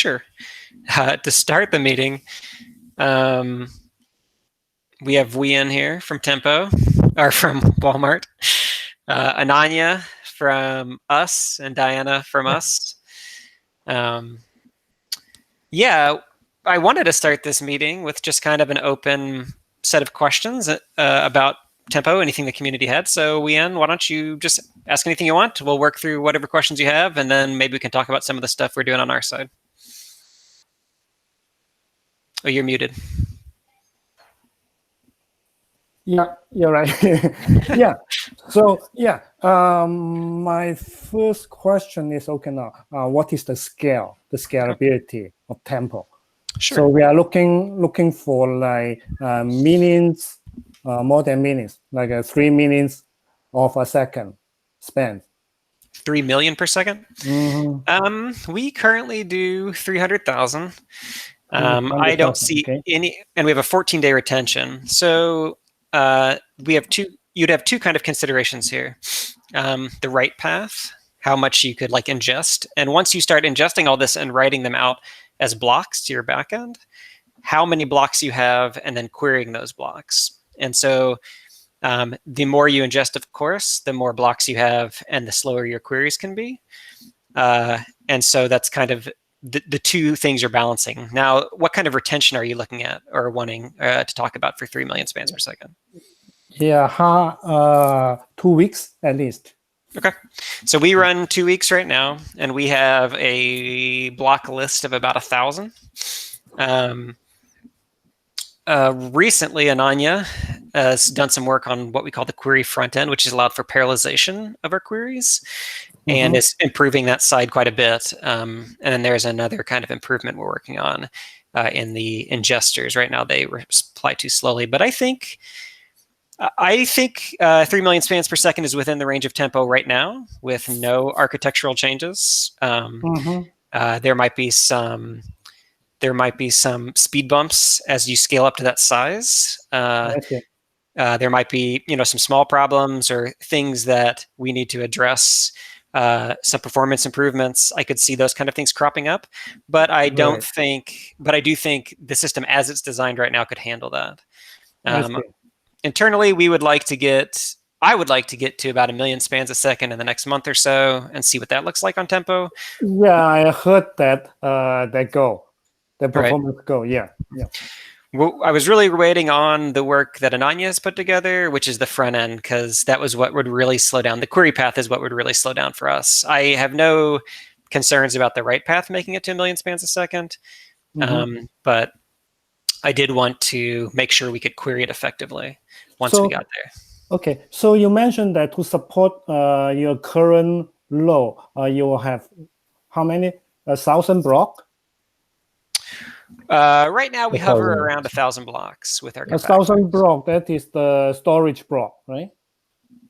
Sure. To start the meeting, we have Wien here from Tempo, or from Walmart, Ananya from us, and Diana from us. Yeah, I wanted to start this meeting with just kind of an open set of questions about Tempo, anything the community had. So, Wien, why don't you just ask anything you want? We'll work through whatever questions you have, and then maybe we can talk about some of the stuff we're doing on our side. Oh, you're muted. Yeah, you're right. Yeah. So yeah, my first question is, okay, now what is the scalability of Tempo? Sure. So we are looking for like minutes, more than minutes, like 3 minutes of a second span. 3 million per second. We currently do 300,000. I don't see any, and we have a 14-day retention. So we have you'd have two kind of considerations here. The write path, how much you could like ingest. And once you start ingesting all this and writing them out as blocks to your backend, how many blocks you have, and then querying those blocks. And so the more you ingest, of course, the more blocks you have and the slower your queries can be. And so that's kind of the two things you're balancing. Now, what kind of retention are you looking at or wanting to talk about for 3 million spans per second? Yeah, 2 weeks at least. Okay. So we run 2 weeks right now, and we have a block list of about 1,000. Recently, Ananya has done some work on what we call the query front end, which has allowed for parallelization of our queries, and is improving that side quite a bit. And then there's another kind of improvement we're working on in the ingesters. Right now, they reply too slowly, but I think 3 million spans per second is within the range of Tempo right now with no architectural changes. There might be some speed bumps as you scale up to that size. There might be some small problems or things that we need to address. Some performance improvements. I could see those kind of things cropping up, but I do think the system as it's designed right now could handle that. Internally, I would like to get to about 1 million spans a second in the next month or so and see what that looks like on Tempo. Yeah, I heard that goal, the performance goal. Yeah. Well, I was really waiting on the work that Ananya has put together, which is the front end, because that was what would really slow down. The query path is what would really slow down for us. I have no concerns about the write path making it to 1 million spans a second, but I did want to make sure we could query it effectively once we got there. Okay, so you mentioned that to support your current load, you will have how many? 1,000 blocks? Right now, we hover around 1,000 blocks with our compactors. 1,000 block, that is the storage block, right?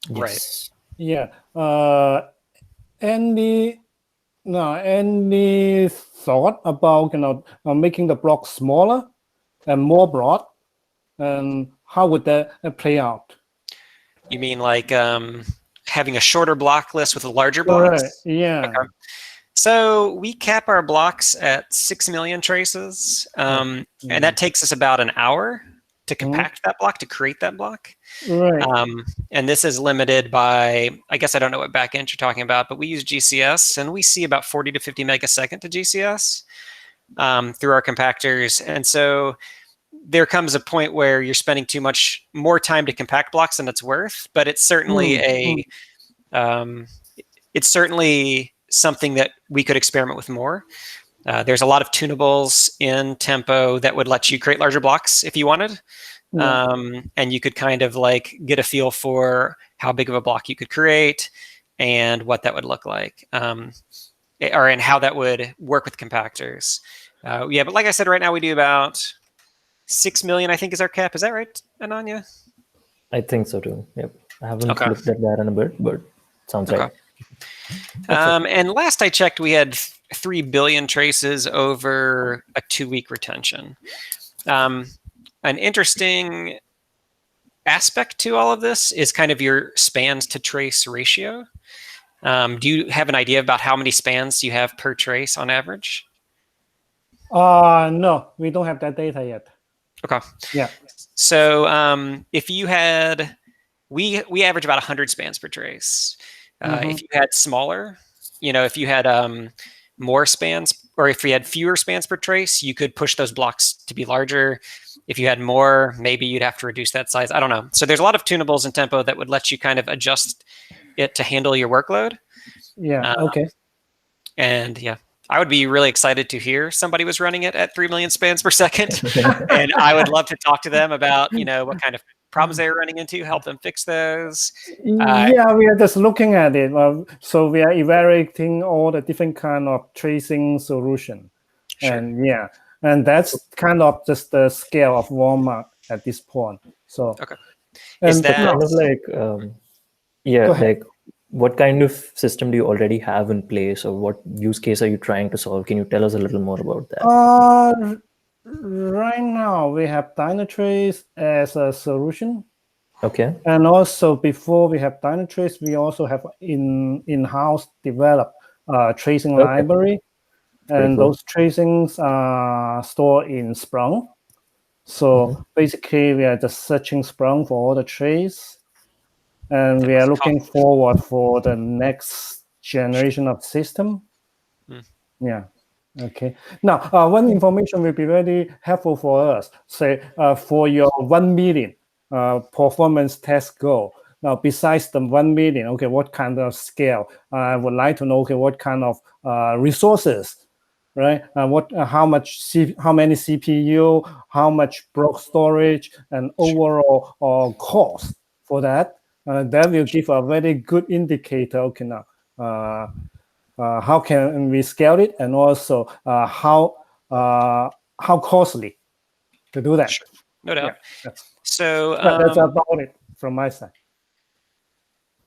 Yes. Right. Yeah. Any thought about making the block smaller and more broad, and how would that play out? You mean like having a shorter block list with larger blocks? Right. Yeah. Okay. So we cap our blocks at 6 million traces, and that takes us about an hour to compact that block, to create that block. Right. And this is limited by, I guess I don't know what backend you're talking about, but we use GCS, and we see about 40 to 50 megasecond to GCS through our compactors. And so there comes a point where you're spending too much more time to compact blocks than it's worth, but it's certainly it's certainly something that we could experiment with more. There's a lot of tunables in Tempo that would let you create larger blocks if you wanted. And you could kind of like get a feel for how big of a block you could create and what that would look like, and how that would work with compactors. Yeah, but like I said, right now we do about 6 million, I think, is our cap. Is that right, Ananya? I think so too. Yep. I haven't looked at that in a bit, but sounds right. And last I checked, we had 3 billion traces over a 2-week retention. An interesting aspect to all of this is kind of your spans to trace ratio. Do you have an idea about how many spans you have per trace on average? No, we don't have that data yet. Okay. Yeah. So if you had, we average about 100 spans per trace. If you had smaller, if you had more spans, or if we had fewer spans per trace, you could push those blocks to be larger. If you had more, maybe you'd have to reduce that size. I don't know. So there's a lot of tunables in Tempo that would let you kind of adjust it to handle your workload. Yeah. Okay. And yeah, I would be really excited to hear somebody was running it at 3 million spans per second. And I would love to talk to them about, what kind of problems they were running into, help them fix those. Yeah, we are just looking at it. So we are evaluating all the different kind of tracing solution. Sure. And yeah, and that's kind of just the scale of Walmart at this point. So okay. Is that kind of like, like what kind of system do you already have in place, or what use case are you trying to solve? Can you tell us a little more about that? Right now we have Dynatrace as a solution. Okay. And also before we have Dynatrace, we also have in-house developed tracing library. And those tracings are stored in Splunk. So basically, we are just searching Splunk for all the trace. And we are looking forward for the next generation of system. Yeah. Okay. Now, one information will be very helpful for us. Say, for your 1 million performance test goal. Now, besides the 1 million, okay, what kind of scale? I would like to know, okay, what kind of resources, right? How many CPU, how much block storage, and overall cost for that. That will give a very good indicator. Okay, now how can we scale it, and also how costly to do that. Sure. No doubt. Yeah. So that's about it from my side.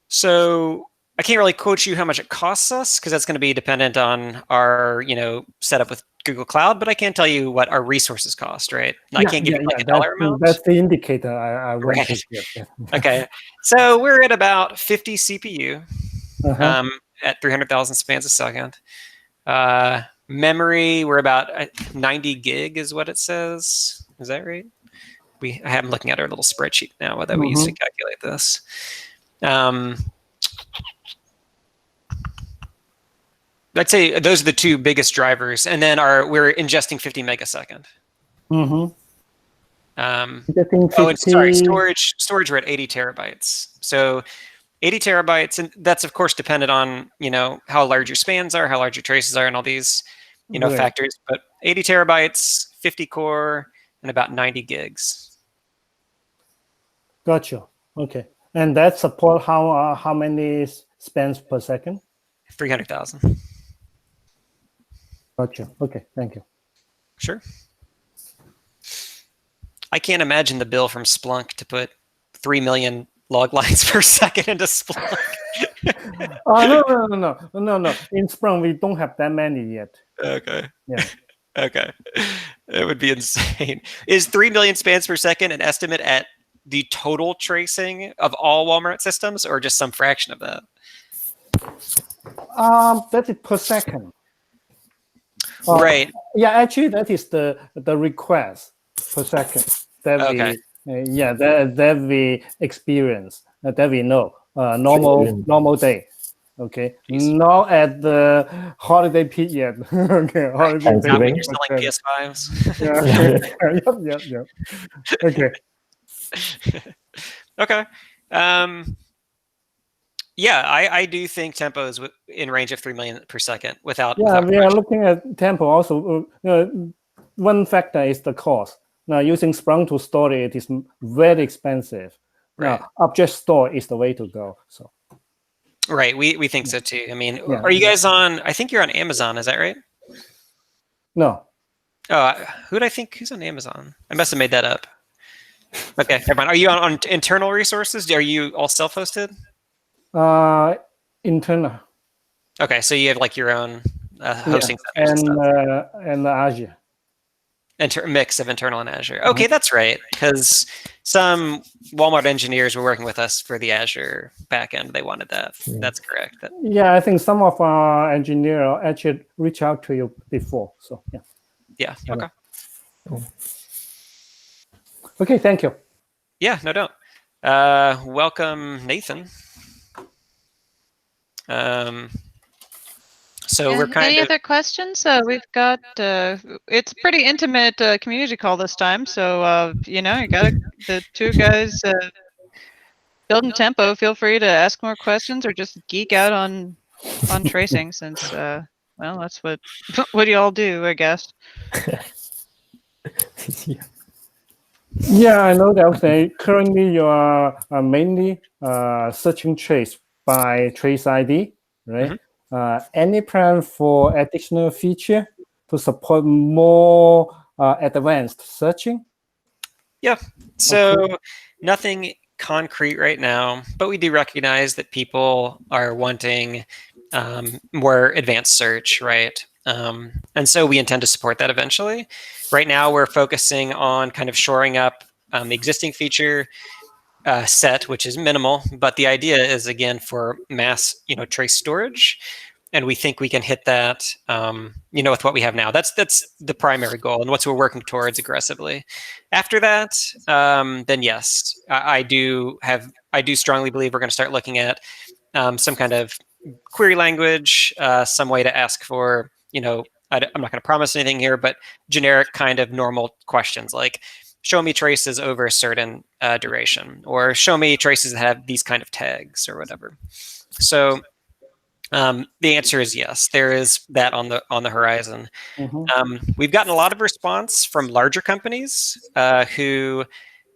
So I can't really quote you how much it costs us, because that's going to be dependent on our setup with Google Cloud, but I can tell you what our resources cost, right? I can't give you like a dollar amount. That's the indicator I want to give. Okay. So we're at about 50 CPU at 300,000 spans a second. Memory, we're about 90 gig is what it says. Is that right? I have looking at our little spreadsheet now that we use to calculate this. I'd say those are the two biggest drivers, and then we're ingesting 50 megasecond. And sorry, storage we're at 80 terabytes. So 80 terabytes, and that's of course dependent on how large your spans are, how large your traces are, and all these factors. But 80 terabytes, 50 core, and about 90 gigs. Gotcha. Okay, and that support how many spans per second? 300,000. Gotcha. Okay, thank you. Sure. I can't imagine the bill from Splunk to put 3 million log lines per second into Splunk. No. In Splunk, we don't have that many yet. Okay. Yeah. Okay. It would be insane. Is 3 million spans per second an estimate at the total tracing of all Walmart systems, or just some fraction of that? That is per second. Right. Yeah, actually, that is the request per second that that we experience, that we know. Normal day. Okay, not at the holiday peak yet. Okay, holiday peak. Not when you're selling PS5s. Yeah. Okay. Okay. Yeah, I do think Tempo is in range of 3 million per second without. Yeah, we are looking at Tempo also. One factor is the cost. Now, using Splunk to store it is very expensive. Right. Now, object store is the way to go. So. Right, we think so too. I mean, are you guys on? I think you're on Amazon. Is that right? No. Oh, who's on Amazon? I must have made that up. Okay, never mind. Are you on internal resources? Are you all self-hosted? Internal. Okay, so you have like your own hosting and Azure. Mix of internal and Azure. Okay, that's right. Because some Walmart engineers were working with us for the Azure backend. They wanted that. That's correct. Yeah, I think some of our engineers actually reached out to you before. So yeah. Yeah. Okay. Okay, thank you. Yeah, no doubt. Welcome, Nathan. So Yeah, we're kind any of other questions? We've got it's pretty intimate community call this time, so you know, you got the two guys building tempo. Feel free to ask more questions or just geek out on tracing, since well, that's what what do you all do, I guess. Yeah. Yeah, I know that. Okay, currently you are mainly searching trace by trace ID, right? Any plan for additional feature to support more advanced searching? Yeah. So nothing concrete right now, but we do recognize that people are wanting more advanced search, right? And so we intend to support that eventually. Right now, we're focusing on kind of shoring up the existing feature set, which is minimal, but the idea is again for mass, trace storage, and we think we can hit that, with what we have now. That's the primary goal, and what we're working towards aggressively. After that, then yes, I do strongly believe we're going to start looking at some kind of query language, some way to ask for, I'm not going to promise anything here, but generic kind of normal questions like, show me traces over a certain duration, or show me traces that have these kind of tags or whatever. So the answer is yes. There is that on the horizon. We've gotten a lot of response from larger companies who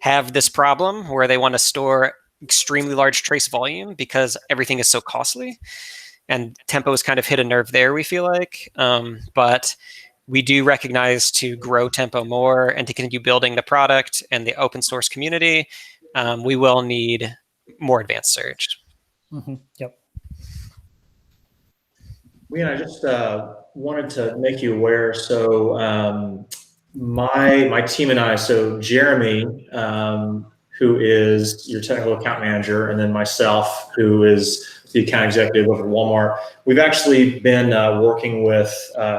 have this problem where they want to store extremely large trace volume because everything is so costly, and tempo has kind of hit a nerve there, we feel like. But we do recognize to grow tempo more and to continue building the product and the open source community, we will need more advanced search. Yep. I just wanted to make you aware. So my team and I, so Jeremy, who is your technical account manager, and then myself, who is the account executive over at Walmart, we've actually been working with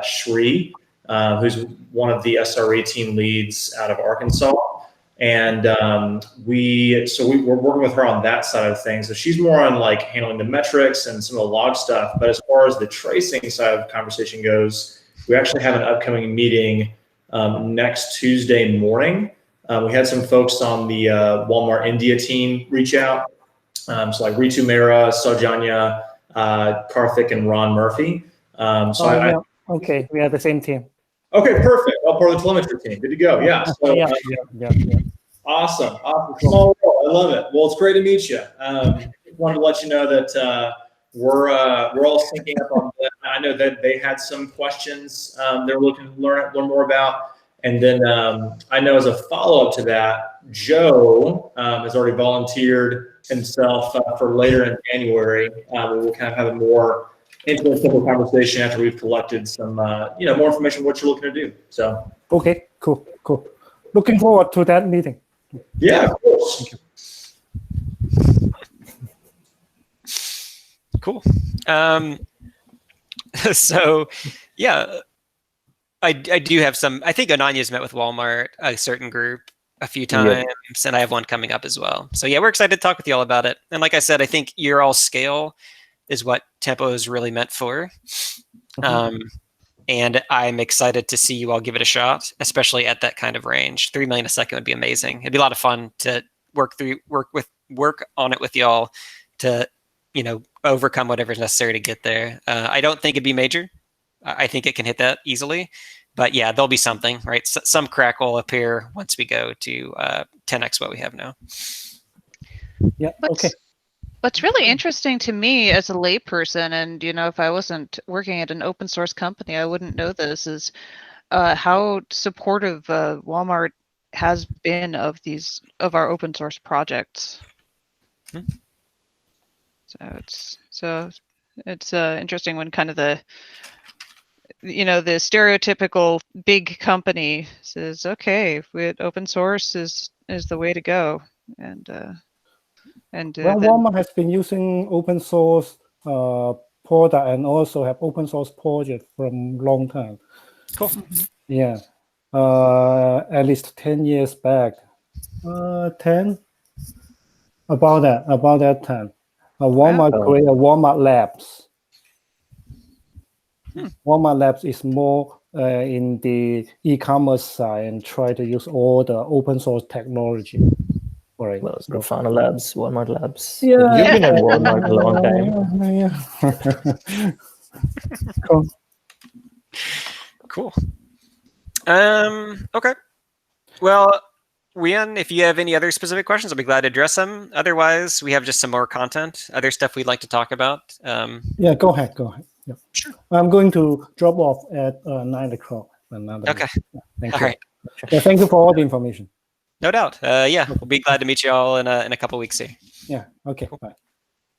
Shri, who's one of the SRE team leads out of Arkansas. And we're working with her on that side of things. So she's more on like handling the metrics and some of the log stuff. But as far as the tracing side of the conversation goes, we actually have an upcoming meeting next Tuesday morning. We had some folks on the Walmart India team reach out. So like Ritu Mehra, Saujanya, Karthik, and Ron Murphy. Okay, we are the same team. Okay, perfect. All part of the telemetry team. Good to go. Yeah. So, yeah. Awesome. Small world. I love it. Well, it's great to meet you. Wanted to let you know that we're all syncing up on that. I know that they had some questions they're looking to learn more about. And then I know as a follow-up to that, Joe has already volunteered himself for later in January. We'll kind of have a more intimate, simple conversation after we've collected some, more information on what you're looking to do. So. Okay, cool. Looking forward to that meeting. Yeah, of course. Cool. So, yeah, I do have some. I think Ananya's met with Walmart, a certain group, a few times, and I have one coming up as well. So yeah, we're excited to talk with you all about it. And like I said, I think your all scale is what Tempo is really meant for. And I'm excited to see you all give it a shot, especially at that kind of range. 3 million a second would be amazing. It'd be a lot of fun to work on it with y'all to, overcome whatever's necessary to get there. I don't think it'd be major. I think it can hit that easily, but yeah, there'll be something, right? Some crack will appear once we go to 10x what we have now. Yeah. Okay. What's really interesting to me as a layperson, and if I wasn't working at an open source company, I wouldn't know this, is how supportive Walmart has been of our open source projects. So it's interesting when kind of the stereotypical big company says, okay, open source is the way to go, and Walmart has been using open source product and also have open source project from long time. Cool. Yeah, at least 10 years back. 10? About that time. Walmart created Walmart Labs. Walmart Labs is more in the e-commerce side and try to use all the open source technology. Right. Well, Grafana Labs, Walmart Labs. Yeah. You've been at Walmart a long time. Cool. Cool. Okay. Well, Rian, if you have any other specific questions, I'll be glad to address them. Otherwise, we have just some more content, other stuff we'd like to talk about. Yeah, go ahead. Yeah. Sure. I'm going to drop off at 9 o'clock. Okay. Yeah, thank All you. right. Yeah, thank you for all the information. No doubt. Yeah, we'll be glad to meet you all in a couple weeks here. Yeah. Okay. Cool. Bye.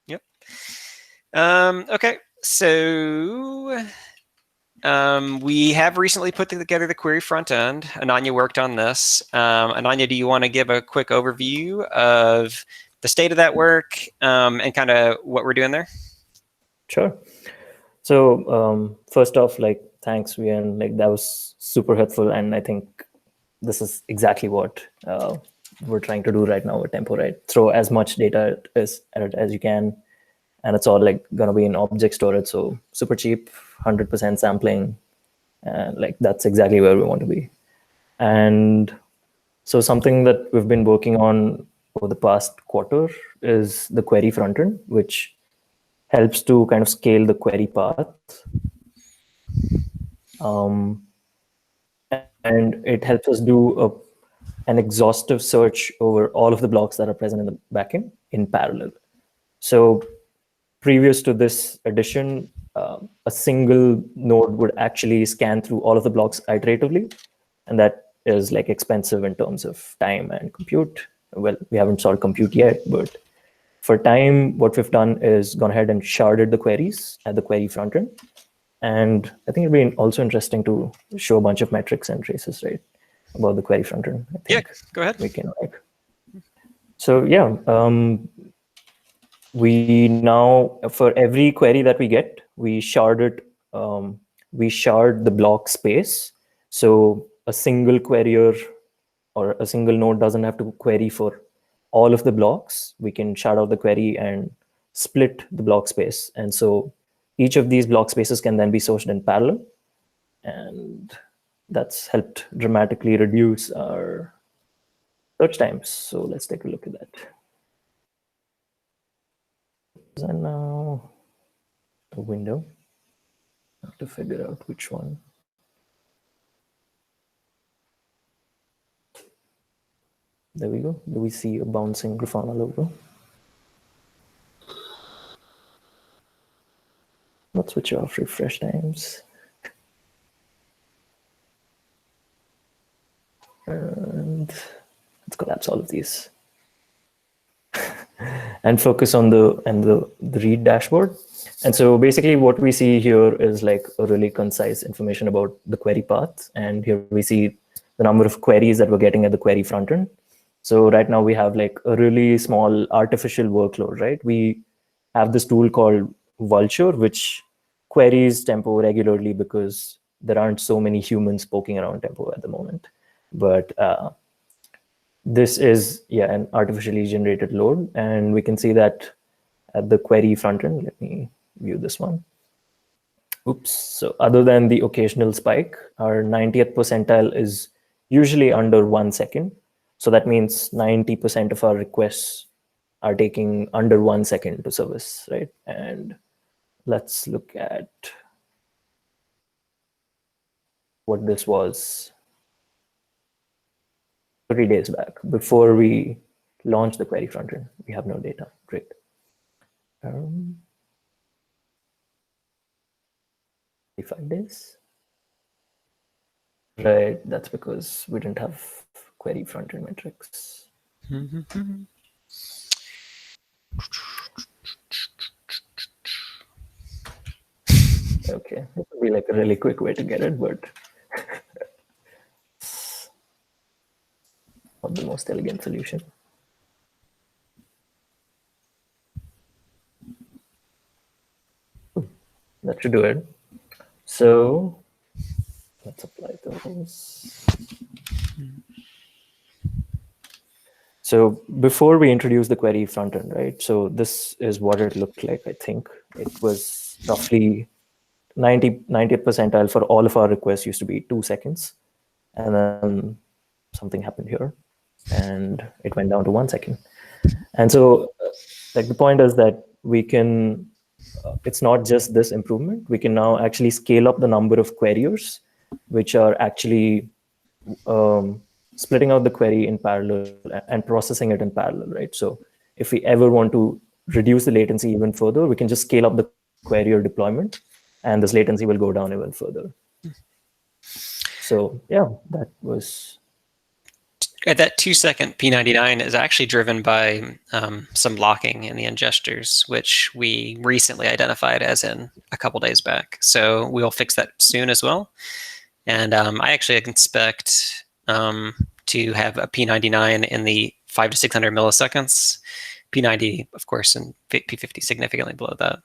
Yep. Okay. So we have recently put together the query front end. Ananya worked on this. Ananya, do you want to give a quick overview of the state of that work and kind of what we're doing there? Sure. So first off, like, thanks, Vian. Like, that was super helpful, and I think this is exactly what we're trying to do right now with Tempo, right? Throw as much data at it as you can, and it's all like gonna be in object storage, so super cheap, 100% sampling, and like that's exactly where we want to be. And so something that we've been working on over the past quarter is the query frontend, which helps to kind of scale the query path. And it helps us do an exhaustive search over all of the blocks that are present in the backend in parallel. So previous to this addition, a single node would actually scan through all of the blocks iteratively, and that is like expensive in terms of time and compute. Well, we haven't solved compute yet, but for time, what we've done is gone ahead and sharded the queries at the query frontend. And I think it'd be also interesting to show a bunch of metrics and traces, right, about the query frontend. Yeah, go ahead. We can like. So yeah, we now, for every query that we get, we shard it. We shard the block space, so a single querier or a single node doesn't have to query for all of the blocks. We can shard out the query and split the block space, and so each of these block spaces can then be sourced in parallel, and that's helped dramatically reduce our search times. So let's take a look at that. And now a window. I have to figure out which one. There we go. Do we see a bouncing Grafana logo? Let's switch off refresh times. And let's collapse all of these. And focus on the read dashboard. And so basically what we see here is like a really concise information about the query path. And here we see the number of queries that we're getting at the query frontend. So right now we have like a really small artificial workload, right? We have this tool called Vulture, which queries Tempo regularly because there aren't so many humans poking around Tempo at the moment. But this is, yeah, an artificially generated load. And we can see that at the query frontend. Let me view this one. Oops. So other than the occasional spike, our 90th percentile is usually under 1 second. So that means 90% of our requests are taking under 1 second to service, right? And let's look at what this was 30 days back before we launched the query frontend. We have no data. Great. 35 days. Right, that's because we didn't have query frontend metrics. Okay, it would be like a really quick way to get it, but not the most elegant solution. That should do it. So let's apply those. this. So before we introduce the query front end, right? So this is what it looked like, I think. It was roughly 90th percentile for all of our requests used to be 2 seconds. And then something happened here and it went down to 1 second. And so like the point is that we can, it's not just this improvement, we can now actually scale up the number of queryers, which are actually splitting out the query in parallel and processing it in parallel, right? So if we ever want to reduce the latency even further, we can just scale up the query deployment and this latency will go down even further. So yeah, that was... That 2-second P99 is actually driven by some locking in the ingesters, which we recently identified as in a couple days back. So we'll fix that soon as well. And I actually expect to have a P99 in the 500 to 600 milliseconds. P90, of course, and P50 significantly below that.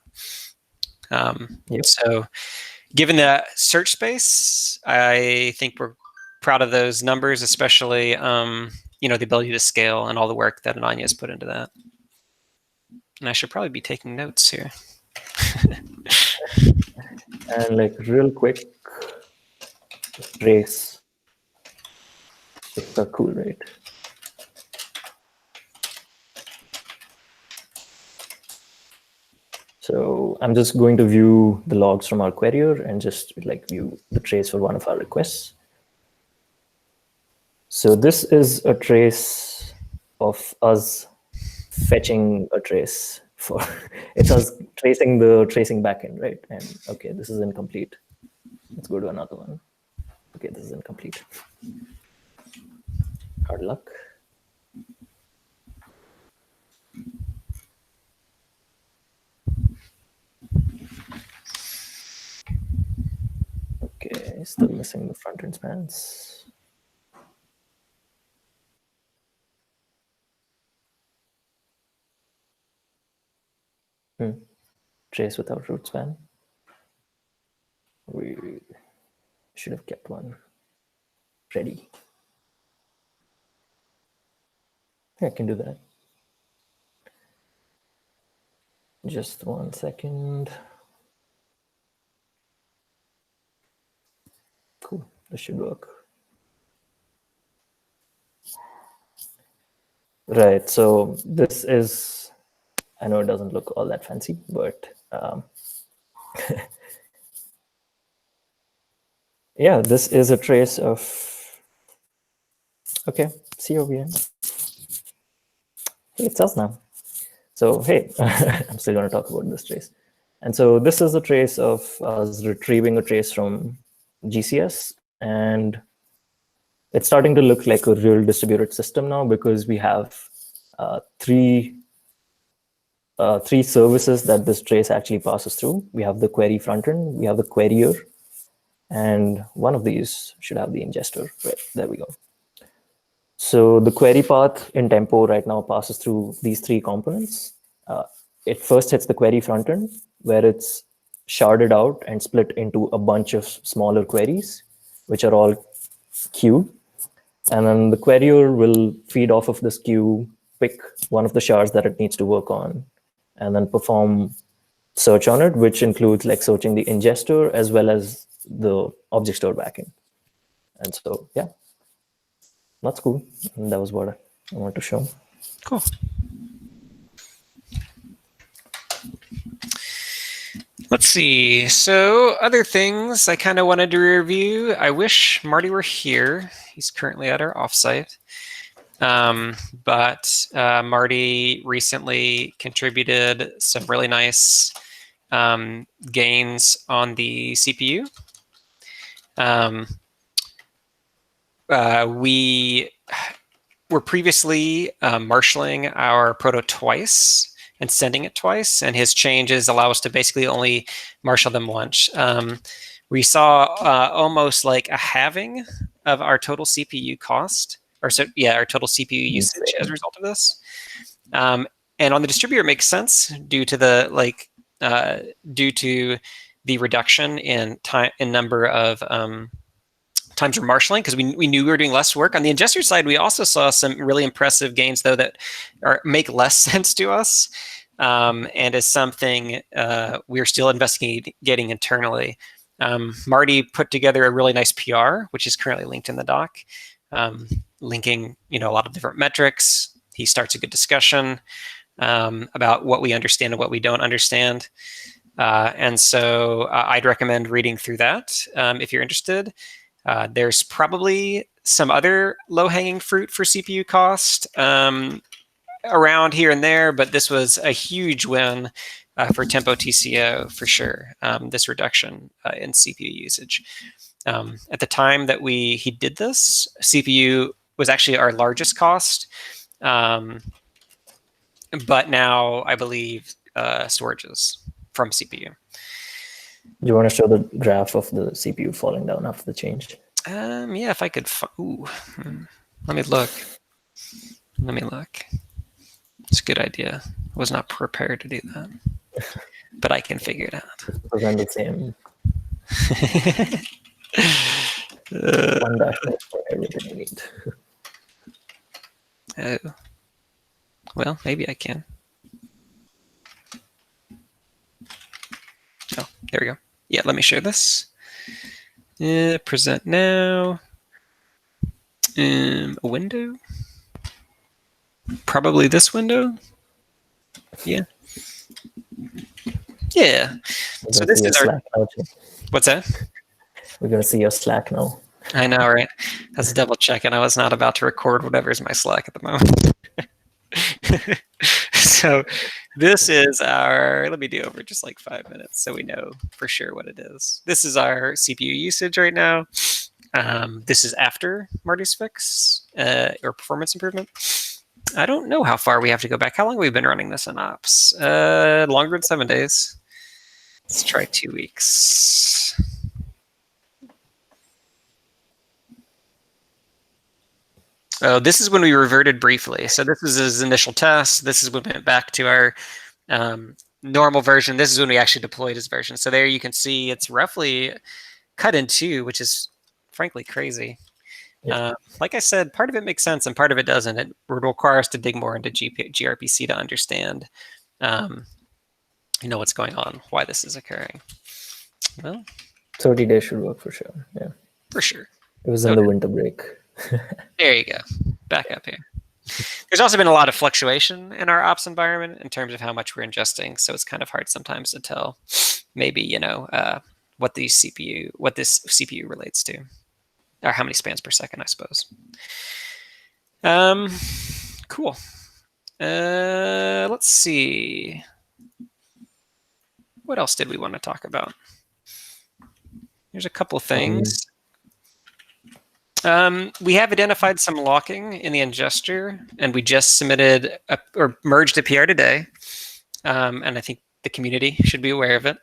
So given the search space, I think we're proud of those numbers, especially the ability to scale and all the work that Ananya has put into that. And I should probably be taking notes here. And like real quick, trace. It's so cool, right? So I'm just going to view the logs from our querier and just like view the trace for one of our requests. So this is a trace of us fetching a trace for, it's us tracing the tracing backend, right? And okay, this is incomplete. Let's go to another one. Okay, this is incomplete. Hard luck. Okay, still missing the front end spans. Trace without root span. We should have kept one ready. I can do that. Just 1 second. Cool, this should work. Right, so this is, I know it doesn't look all that fancy, but yeah, this is a trace of, okay, COVM. Hey, it's us now. So hey, I'm still going to talk about this trace. And so this is a trace of us retrieving a trace from GCS, and it's starting to look like a real distributed system now because we have three services that this trace actually passes through. We have the query frontend, we have the querier, and one of these should have the ingester. Right, there we go. So the query path in Tempo right now passes through these three components. It first hits the query frontend, where it's sharded out and split into a bunch of smaller queries, which are all queued. And then the querier will feed off of this queue, pick one of the shards that it needs to work on, and then perform search on it, which includes like searching the ingester as well as the object store backend. And so, yeah, that's cool. And that was what I wanted to show. Cool. Let's see. So other things I kind of wanted to review. I wish Marty were here. He's currently at our offsite. But Marty recently contributed some really nice gains on the CPU. We were previously marshaling our proto twice and sending it twice, and his changes allow us to basically only marshal them once. We saw almost like a halving of our total CPU cost, or so yeah, our total CPU usage as a result of this. And on the distributor, it makes sense due to the reduction in time in number of times were marshalling because we knew we were doing less work. On the ingester side, we also saw some really impressive gains, though, that make less sense to us, and is something we're still investigating internally. Marty put together a really nice PR, which is currently linked in the doc, linking a lot of different metrics. He starts a good discussion about what we understand and what we don't understand. And so I'd recommend reading through that if you're interested. There's probably some other low-hanging fruit for CPU cost around here and there, but this was a huge win for Tempo TCO for sure, this reduction in CPU usage. At the time that he did this, CPU was actually our largest cost, but now I believe storage is from CPU. Do you want to show the graph of the CPU falling down after the change? Yeah, if I could. Let me look. It's a good idea. I was not prepared to do that, but I can figure it out. Because I'm the same. One dashboard for everything you need. Oh. Well, maybe I can. Oh, there we go. Yeah, let me share this. Present now. A window. Probably this window. Yeah. Yeah. So this is our. What's that? We're gonna see your Slack now. I know, right? That's a double check, and I was not about to record whatever's my Slack at the moment. So this is our, let me do over just like 5 minutes so we know for sure what it is. This is our CPU usage right now. This is after Marty's fix or performance improvement. I don't know how far we have to go back. How long have we been running this in ops? Longer than 7 days. Let's try 2 weeks. Oh, this is when we reverted briefly. So this is his initial test. This is when we went back to our normal version. This is when we actually deployed his version. So there you can see it's roughly cut in two, which is frankly crazy. Yeah. Like I said, part of it makes sense and part of it doesn't. It would require us to dig more into gRPC to understand what's going on, why this is occurring. Well, 30 days should work for sure. Yeah. For sure. It was in the winter break. There you go. Back up here. There's also been a lot of fluctuation in our ops environment in terms of how much we're ingesting. So it's kind of hard sometimes to tell maybe, what this CPU relates to, or how many spans per second, I suppose. Cool. Let's see. What else did we want to talk about? There's a couple things. We have identified some locking in the ingester, and we just submitted or merged a PR today. And I think the community should be aware of it.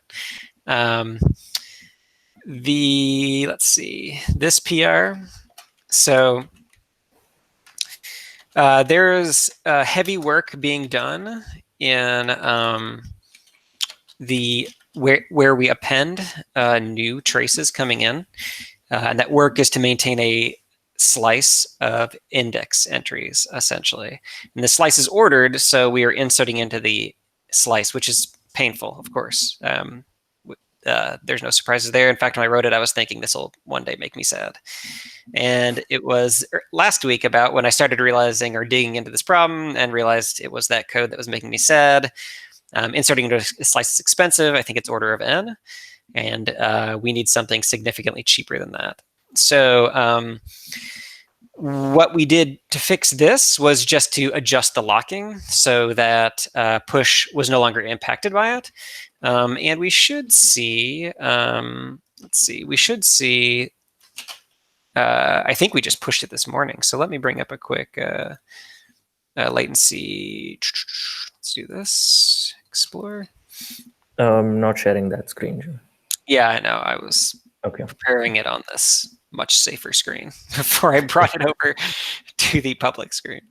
Let's see, this PR. So there's heavy work being done in where we append new traces coming in. And that work is to maintain a slice of index entries, essentially. And the slice is ordered, so we are inserting into the slice, which is painful, of course. There's no surprises there. In fact, when I wrote it, I was thinking this will one day make me sad. And it was last week about when I started realizing or digging into this problem and realized it was that code that was making me sad. Inserting into a slice is expensive. I think it's order of n. And we need something significantly cheaper than that. So what we did to fix this was just to adjust the locking so that push was no longer impacted by it. And we should see, we should see, I think we just pushed it this morning. So let me bring up a quick latency. Let's do this, explore. Not sharing that screen. Yeah, I know. I was preparing it on this much safer screen before I brought it over to the public screen.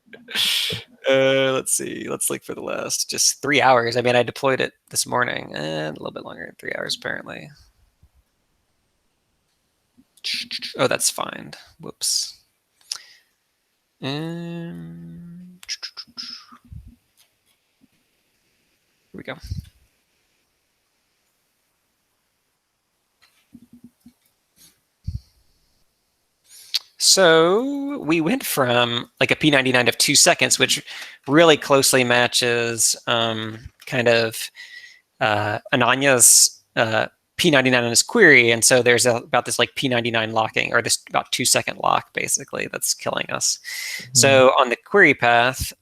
Let's see. Let's look for the last just 3 hours. I mean, I deployed it this morning and a little bit longer than 3 hours, apparently. Oh, that's fine. Whoops. Here we go. So we went from like a P99 of 2 seconds, which really closely matches kind of Ananya's P99 on his query. And so there's about this like P99 locking, or this about 2 second lock, basically, that's killing us. So on the query path,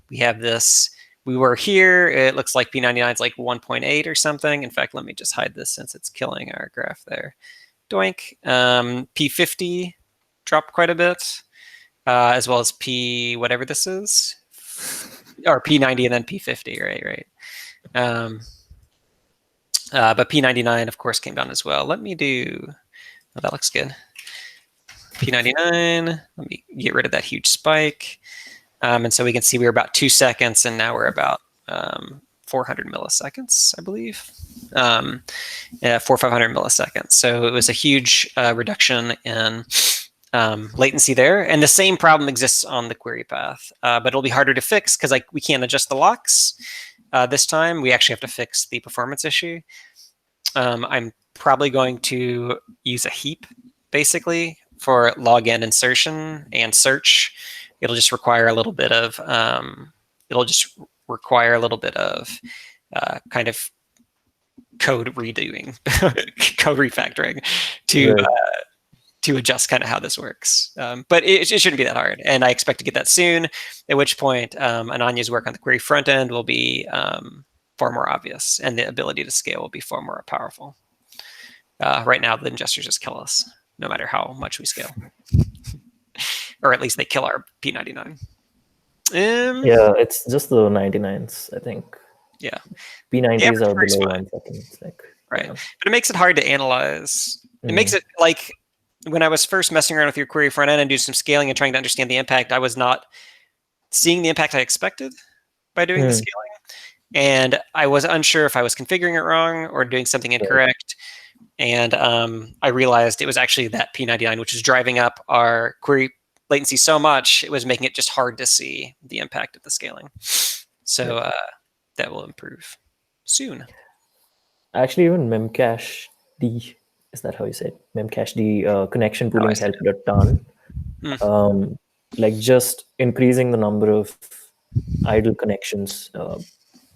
we have this. We were here. It looks like P99 is like 1.8 or something. In fact, let me just hide this since it's killing our graph there. Doink. P50 dropped quite a bit, as well as P whatever this is, or P90 and then P50, right. But P99, of course, came down as well. Let me do. Oh, that looks good. P99. Let me get rid of that huge spike. And so we can see we were about 2 seconds, and now we're about 400 milliseconds, I believe. 500 milliseconds. So it was a huge reduction in latency there. And the same problem exists on the query path, but it'll be harder to fix because we can't adjust the locks this time. We actually have to fix the performance issue. I'm probably going to use a heap, basically, for login insertion and search. It'll just require a little bit of kind of code redoing, code refactoring to adjust kind of how this works. But it shouldn't be that hard, and I expect to get that soon. At which point, Ananya's work on the query front end will be far more obvious, and the ability to scale will be far more powerful. Right now, the ingesters just kill us, no matter how much we scale. Or at least they kill our P99. Yeah, it's just the 99s, I think. Yeah. P90s are below 1 second. Right. But it makes it hard to analyze. It makes it like when I was first messing around with your query front end and doing some scaling and trying to understand the impact, I was not seeing the impact I expected by doing the scaling. And I was unsure if I was configuring it wrong or doing something incorrect. And I realized it was actually that P99, which is driving up our query latency so much, it was making it just hard to see the impact of the scaling. So that will improve soon. Actually, even Memcached, is that how you say it? Memcached connection pooling helped a ton. Like just increasing the number of idle connections,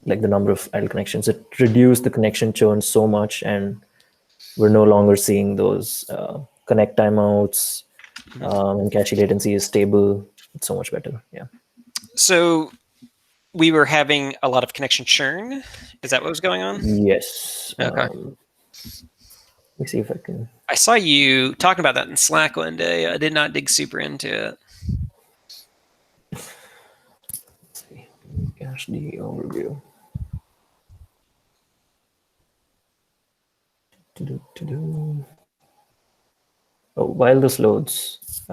like the number of idle connections, it reduced the connection churn so much, and we're no longer seeing those connect timeouts. And cache latency is stable. It's so much better. Yeah. So we were having a lot of connection churn. Is that what was going on? Yes. Okay. Let me see if I can. I saw you talking about that in Slack one day. I did not dig super into it. Let's see. Cache the overview. Oh, while this loads,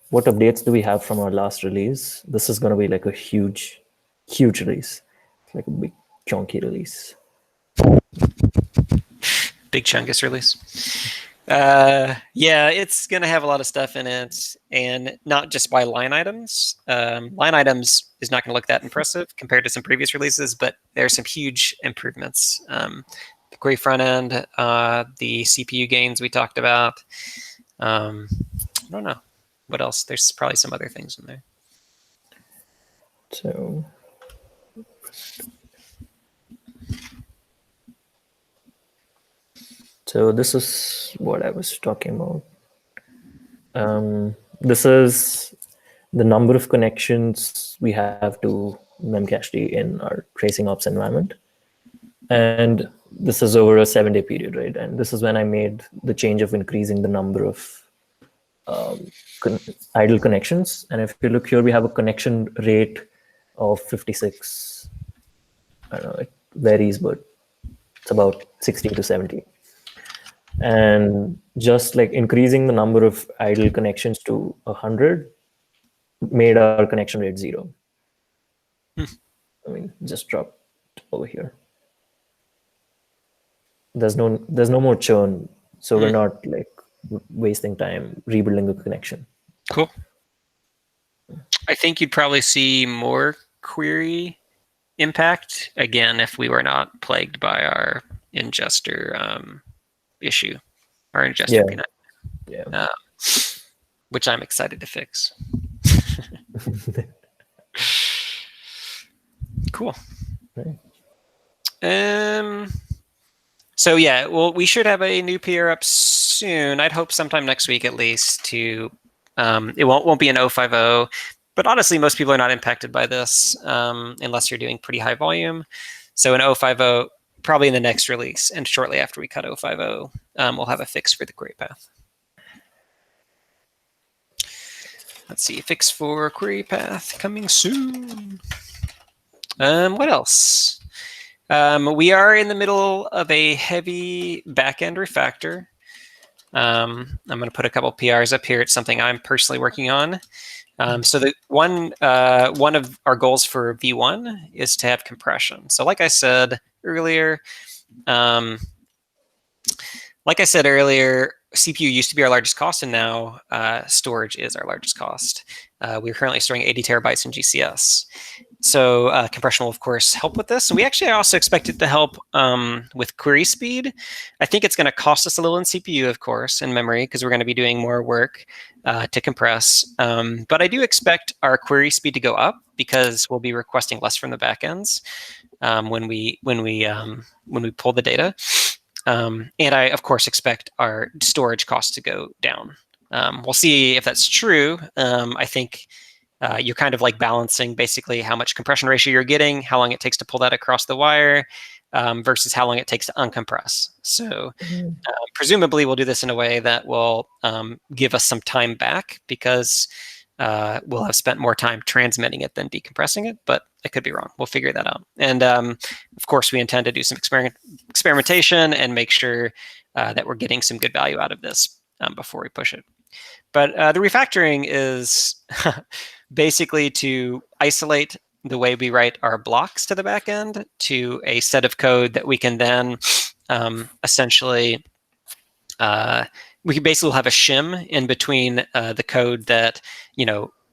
what updates do we have from our last release? This is going to be like a huge release. It's like a big chunky release. Big chunkus release. Yeah, it's going to have a lot of stuff in it, and not just by line items. Line items is not going to look that impressive compared to some previous releases, but there are some huge improvements. The query front end, the CPU gains we talked about. I don't know what else. There's probably some other things in there. So this is what I was talking about. This is the number of connections we have to Memcached in our tracing ops environment. And this is over a 7-day period, right? And this is when I made the change of increasing the number of idle connections. And if you look here, we have a connection rate of 56. I don't know, it varies, but it's about 60 to 70. And just like increasing the number of idle connections to 100 made our connection rate 0. I mean, just dropped over here. There's no more churn, so we're not like wasting time rebuilding a connection. Cool. I think you'd probably see more query impact again if we were not plagued by our ingester issue, our ingester Yeah. P9, which I'm excited to fix. Cool. Right. So yeah, well, we should have a new PR up soon. I'd hope sometime next week at least. To it won't be an 050, but honestly, most people are not impacted by this unless you're doing pretty high volume. So an 050 probably in the next release, and shortly after we cut 050, we'll have a fix for the query path. Let's see, fix for query path coming soon. What else? We are in the middle of a heavy backend refactor. I'm going to put a couple PRs up here. It's something I'm personally working on. So the one of our goals for V1 is to have compression. So like I said earlier, CPU used to be our largest cost, and now storage is our largest cost. We're currently storing 80 terabytes in GCS. So compression will, of course, help with this. And we actually also expect it to help with query speed. I think it's going to cost us a little in CPU, of course, and memory, because we're going to be doing more work to compress. But I do expect our query speed to go up because we'll be requesting less from the backends when we pull the data. And I, of course, expect our storage costs to go down. We'll see if that's true. I think you're kind of like balancing basically how much compression ratio you're getting, how long it takes to pull that across the wire, versus how long it takes to uncompress. So presumably we'll do this in a way that will give us some time back, because we'll have spent more time transmitting it than decompressing it, but I could be wrong. We'll figure that out. And of course, we intend to do some experimentation and make sure that we're getting some good value out of this before we push it. But the refactoring is basically to isolate the way we write our blocks to the backend to a set of code that we can then essentially we can basically have a shim in between the code that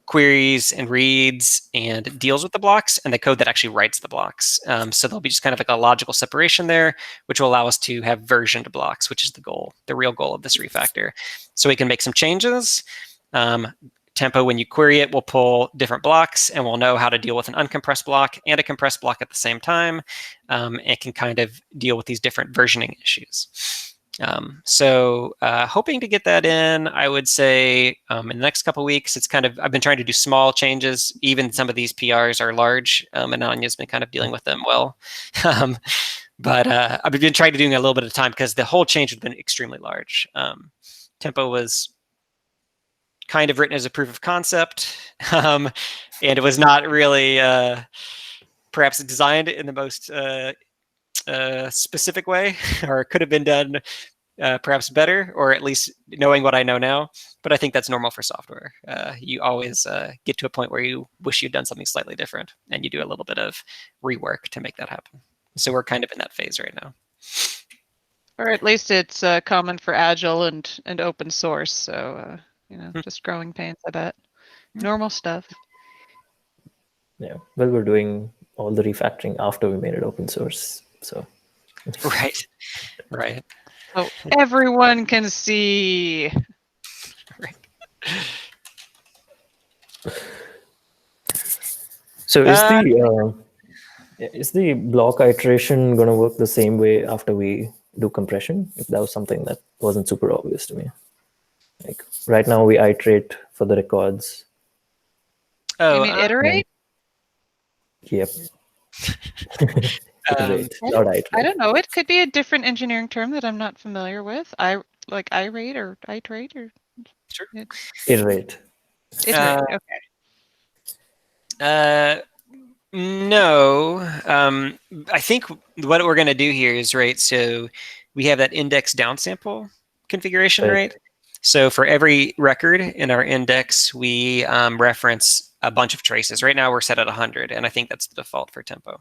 queries and reads and deals with the blocks, and the code that actually writes the blocks. So there'll be just kind of like a logical separation there, which will allow us to have versioned blocks, which is the goal, the real goal of this refactor. So we can make some changes. Tempo, when you query it, will pull different blocks, and we'll know how to deal with an uncompressed block and a compressed block at the same time. It can kind of deal with these different versioning issues. So hoping to get that in, I would say in the next couple of weeks. I've been trying to do small changes. Even some of these PRs are large, and Anya's been kind of dealing with them well. But I've been trying to do a little bit of time because the whole change has been extremely large. Tempo was kind of written as a proof of concept, and it was not really perhaps designed in the most specific way, or it could have been done perhaps better, or at least knowing what I know now. But I think that's normal for software. You always get to a point where you wish you'd done something slightly different, and you do a little bit of rework to make that happen. So we're kind of in that phase right now. Or at least it's common for Agile and open source. So, just growing pains, I bet. Normal stuff. Yeah. Well, we're doing all the refactoring after we made it open source. So. Right. So everyone can see. Right. So is the block iteration going to work the same way after we do compression? If that was something that wasn't super obvious to me. Like right now we iterate for the records. You mean iterate? Yep. Iterate, not iterate. I don't know. It could be a different engineering term that I'm not familiar with. Like irate or iterate or Sure. Iterate. Iterate. Okay. No. I think what we're going to do here is, right, so we have that index downsample configuration, right? So for every record in our index, we reference a bunch of traces. Right now we're set at 100, and I think that's the default for Tempo.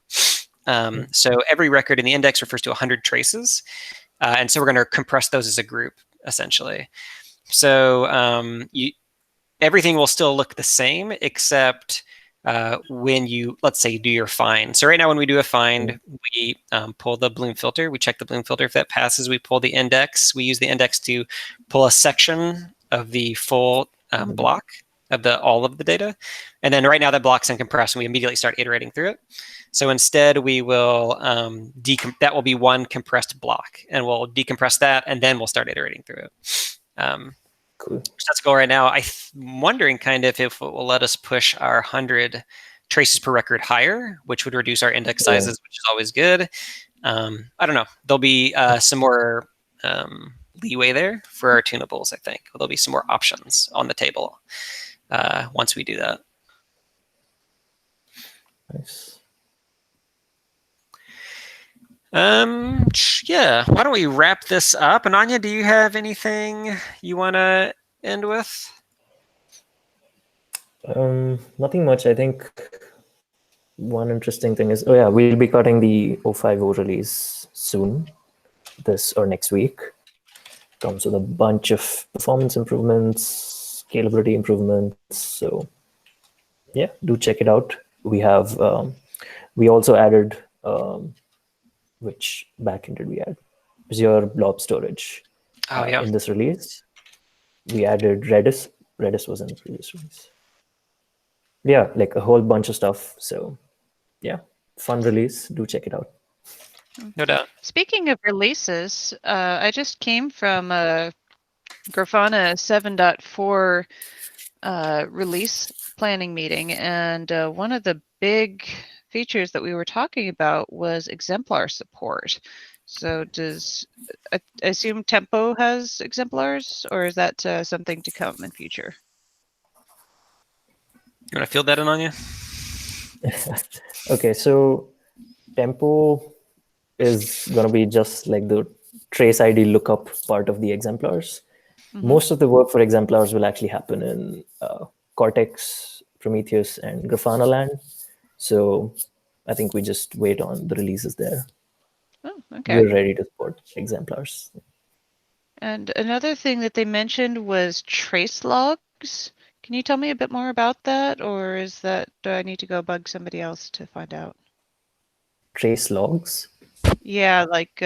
So every record in the index refers to 100 traces. And so we're going to compress those as a group. essentially. So everything will still look the same, except when you, let's say, you do your find. So right now when we do a find, we pull the bloom filter. We check the bloom filter. If that passes, we pull the index. We use the index to pull a section of the full block of all of the data. And then right now that block's uncompressed, and we immediately start iterating through it. So instead, we will that will be one compressed block, and we'll decompress that, and then we'll start iterating through it. Cool. So that's the goal right now. I'm wondering kind of if it will let us push our 100 traces per record higher, which would reduce our index sizes, which is always good. I don't know. There'll be some more leeway there for our tunables, I think. There'll be some more options on the table once we do that. Nice. Yeah, why don't we wrap this up? And Anya, do you have anything you want to end with? Nothing much. I think one interesting thing is, we'll be cutting the 0.50 release soon, this or next week. Comes with a bunch of performance improvements, scalability improvements. So yeah, do check it out. We have, we also added, which backend did we add? Azure blob storage. In this release. We added Redis. Redis was in the previous release. Yeah, like a whole bunch of stuff. So yeah, fun release. Do check it out. No doubt. Speaking of releases, I just came from a Grafana 7.4 release planning meeting, and one of the big features that we were talking about was exemplar support. So I assume Tempo has exemplars, or is that something to come in future? You want to field that in, Anya? Okay, so Tempo is going to be just like the trace ID lookup part of the exemplars. Most of the work for exemplars will actually happen in Cortex, Prometheus, and Grafana land. So I think we just wait on the releases there. Oh, okay. We're ready to support exemplars. And another thing that they mentioned was trace logs. Can you tell me a bit more about that, or do I need to go bug somebody else to find out? Trace logs? Yeah, like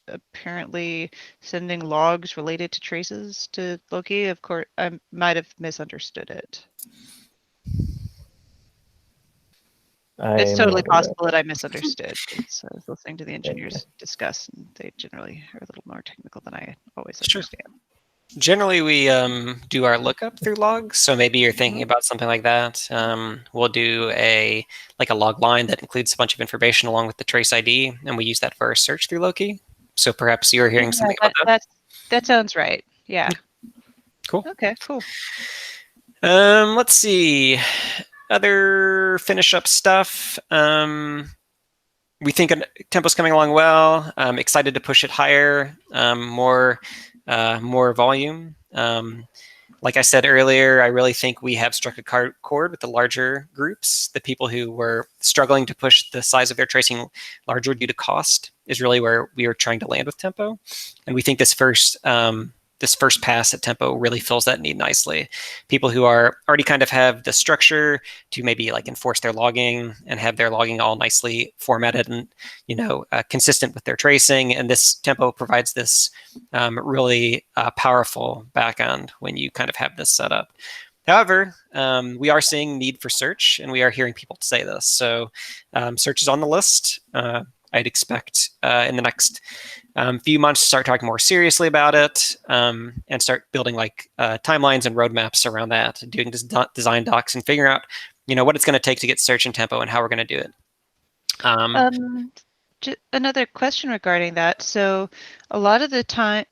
apparently sending logs related to traces to Loki. Of course, I might have misunderstood it. It's totally possible that I misunderstood. I was listening to the engineers discuss, and they generally are a little more technical than I always understand. Generally, we do our lookup through logs. So maybe you're thinking about something like that. We'll do a log line that includes a bunch of information along with the trace ID, and we use that for our search through Loki. So perhaps you're hearing something about that. That sounds right. Yeah. Cool. Okay, cool. Let's see. Other finish up stuff. We think Tempo's coming along well. I'm excited to push it higher, more volume. Like I said earlier, I really think we have struck a chord with the larger groups. The people who were struggling to push the size of their tracing larger due to cost is really where we are trying to land with Tempo. And we think this first pass at Tempo really fills that need nicely. People who are already kind of have the structure to maybe enforce their logging and have their logging all nicely formatted and consistent with their tracing. And this Tempo provides this really powerful backend when you kind of have this set up. However, we are seeing need for search, and we are hearing people say this. So search is on the list. I'd expect in the next few months to start talking more seriously about it and start building timelines and roadmaps around that, doing design docs and figuring out what it's going to take to get search in Tempo and how we're going to do it. Another question regarding that. So a lot of the time,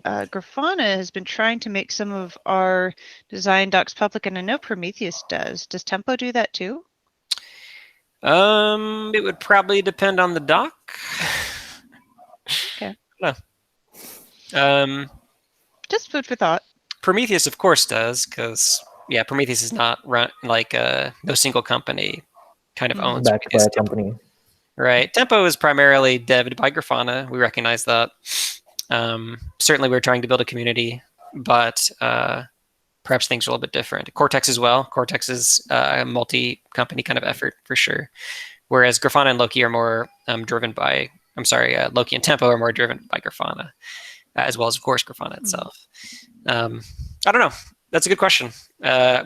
Grafana has been trying to make some of our design docs public, and I know Prometheus does. Does Tempo do that too? It would probably depend on the doc. Okay. No. Just food for thought. Prometheus, of course, does, because Prometheus is not run no single company kind of owns backed by a company. Right. Tempo is primarily dev'd by Grafana. We recognize that. Certainly, we're trying to build a community, but perhaps things are a little bit different. Cortex as well. Cortex is a multi-company kind of effort for sure. Whereas Grafana and Loki are more driven by, Loki and Tempo are more driven by Grafana, as well as, of course, Grafana itself. I don't know. That's a good question.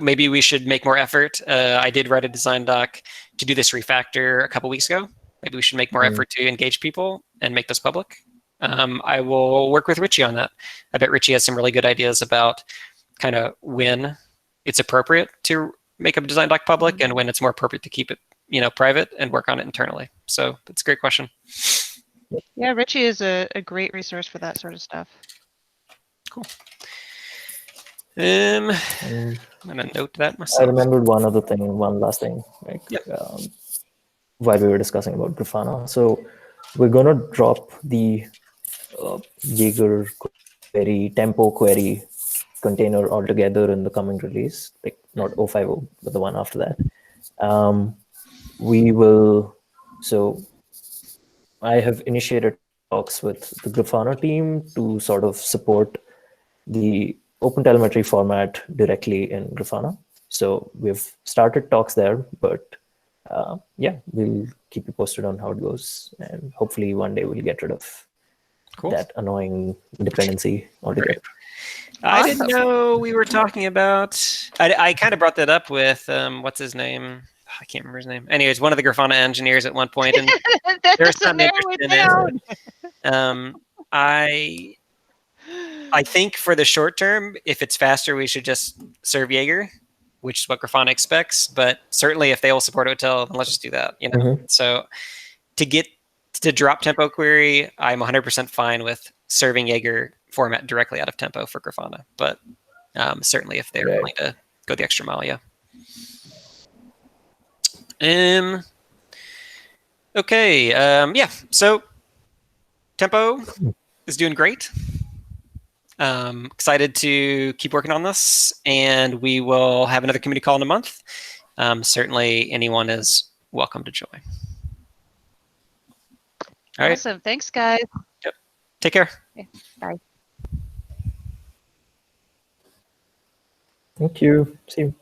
Maybe we should make more effort. I did write a design doc to do this refactor a couple weeks ago. Maybe we should make more effort to engage people and make this public. I will work with Richie on that. I bet Richie has some really good ideas about kind of when it's appropriate to make a design doc public and when it's more appropriate to keep it, private and work on it internally. So that's a great question. Yeah, Richie is a great resource for that sort of stuff. Cool. I'm gonna note that myself. I remembered one last thing, while we were discussing about Grafana. So we're gonna drop the Jaeger query, tempo query container altogether in the coming release, like not 050, but the one after that. We will, so I have initiated talks with the Grafana team to sort of support the OpenTelemetry format directly in Grafana. So we've started talks there, but we'll keep you posted on how it goes. And hopefully one day we'll get rid of that annoying dependency altogether. Great. I didn't know we were talking about, I kind of brought that up with, what's his name? I can't remember his name. Anyways, one of the Grafana engineers at one point, and there's some interest in it. I think for the short term, if it's faster, we should just serve Jaeger, which is what Grafana expects. But certainly, if they will support Hotel, then let's just do that. So to drop Tempo query, I'm 100% fine with serving Jaeger format directly out of Tempo for Grafana. But certainly, if they're willing to go the extra mile, yeah. Okay. So Tempo is doing great. Excited to keep working on this, and we will have another community call in a month. Certainly, anyone is welcome to join. All right. Awesome. Thanks, guys. Yep. Take care. Okay. Bye. Thank you. See you.